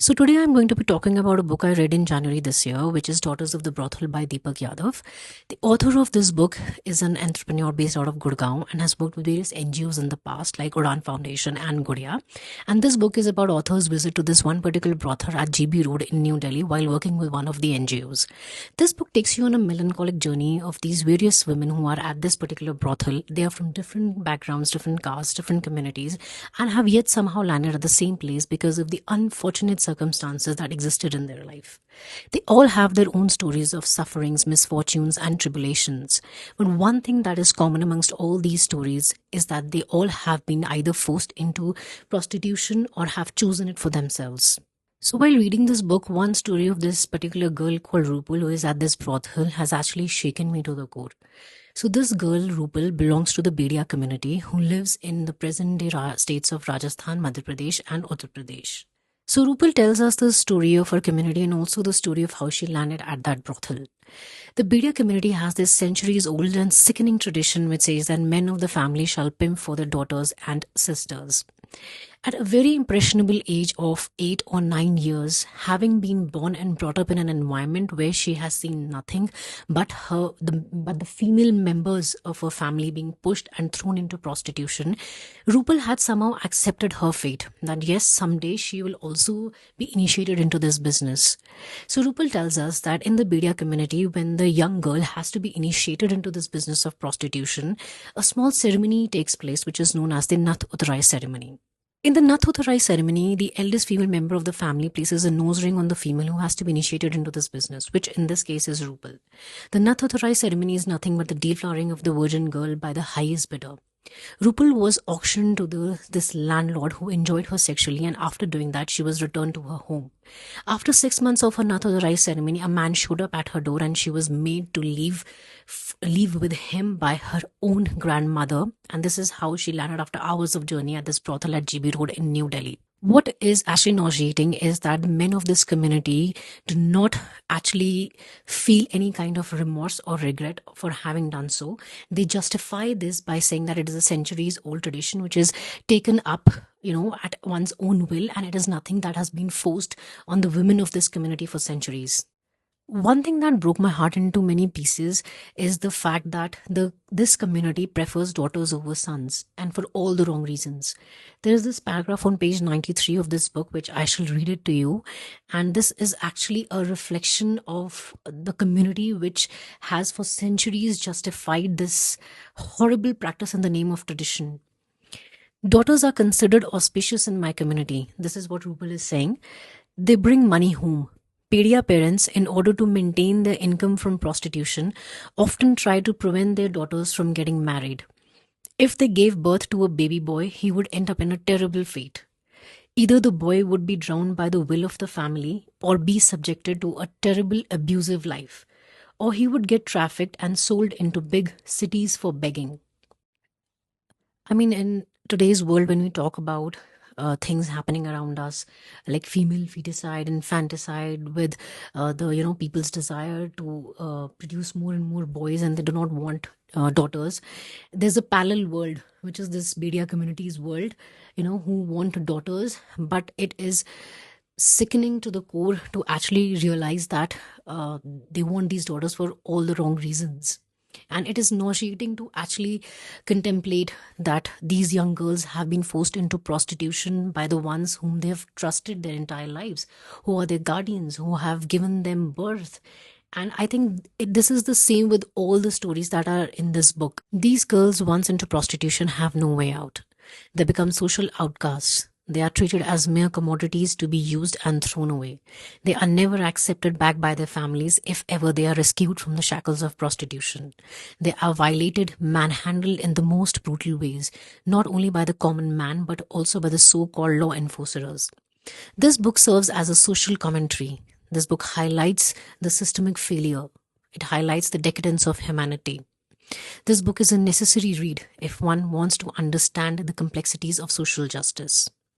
So today I'm going to be talking about a book I read in January this year, which is Daughters of the Brothel by Deepak Yadav. The author of this book is an entrepreneur based out of Gurgaon and has worked with various NGOs in the past, like Udan Foundation and Gudia. And this book is about author's visit to this one particular brothel at GB Road in New Delhi while working with one of the NGOs. This book takes you on a melancholic journey of these various women who are at this particular brothel. They are from different backgrounds, different castes, different communities, and have yet somehow landed at the same place because of the unfortunate circumstances that existed in their life. They all have their own stories of sufferings, misfortunes, and tribulations. But one thing that is common amongst all these stories is that they all have been either forced into prostitution or have chosen it for themselves. So while reading this book, one story of this particular girl called Rupal, who is at this brothel, has actually shaken me to the core. So this girl, Rupal, belongs to the Bedia community who lives in the present-day states of Rajasthan, Madhya Pradesh and Uttar Pradesh. So Rupal tells us the story of her community and also the story of how she landed at that brothel. The Bedia community has this centuries-old and sickening tradition which says that men of the family shall pimp for their daughters and sisters. At a very impressionable age of 8 or 9 years, having been born and brought up in an environment where she has seen nothing but the female members of her family being pushed and thrown into prostitution, Rupal had somehow accepted her fate that yes, someday she will also be initiated into this business. So Rupal tells us that in the Bedia community, when the young girl has to be initiated into this business of prostitution, a small ceremony takes place which is known as the Nath Uttarai ceremony. In the Nath Uttarai ceremony, the eldest female member of the family places a nose ring on the female who has to be initiated into this business, which in this case is Rupal. The Nath Uttarai ceremony is nothing but the deflowering of the virgin girl by the highest bidder. Rupal was auctioned to this landlord who enjoyed her sexually, and after doing that, she was returned to her home. After 6 months of her Nath Uttarai ceremony, a man showed up at her door and she was made to leave with him by her own grandmother. And this is how she landed after hours of journey at this brothel at GB Road in New Delhi. What is actually nauseating is that men of this community do not actually feel any kind of remorse or regret for having done so. They justify this by saying that it is a centuries old tradition which is taken up, at one's own will, and it is nothing that has been forced on the women of this community for centuries. One thing that broke my heart into many pieces is the fact that this community prefers daughters over sons, and for all the wrong reasons. There is this paragraph on page 93 of this book, which I shall read it to you. And this is actually a reflection of the community which has for centuries justified this horrible practice in the name of tradition. Daughters are considered auspicious in my community. This is what Rupal is saying. They bring money home. Pedia parents, in order to maintain their income from prostitution, often try to prevent their daughters from getting married. If they gave birth to a baby boy, he would end up in a terrible fate. Either the boy would be drowned by the will of the family or be subjected to a terrible abusive life, or he would get trafficked and sold into big cities for begging. I mean, in today's world, when we talk about things happening around us, like female feticide, infanticide, with the people's desire to produce more and more boys, and they do not want daughters. There's a parallel world, which is this Bedia community's world, who want daughters, but it is sickening to the core to actually realize that they want these daughters for all the wrong reasons. And it is nauseating to actually contemplate that these young girls have been forced into prostitution by the ones whom they have trusted their entire lives, who are their guardians, who have given them birth. And I think this is the same with all the stories that are in this book. These girls, once into prostitution, have no way out. They become social outcasts. They are treated as mere commodities to be used and thrown away. They are never accepted back by their families if ever they are rescued from the shackles of prostitution. They are violated, manhandled in the most brutal ways, not only by the common man but also by the so-called law enforcers. This book serves as a social commentary. This book highlights the systemic failure. It highlights the decadence of humanity. This book is a necessary read if one wants to understand the complexities of social justice.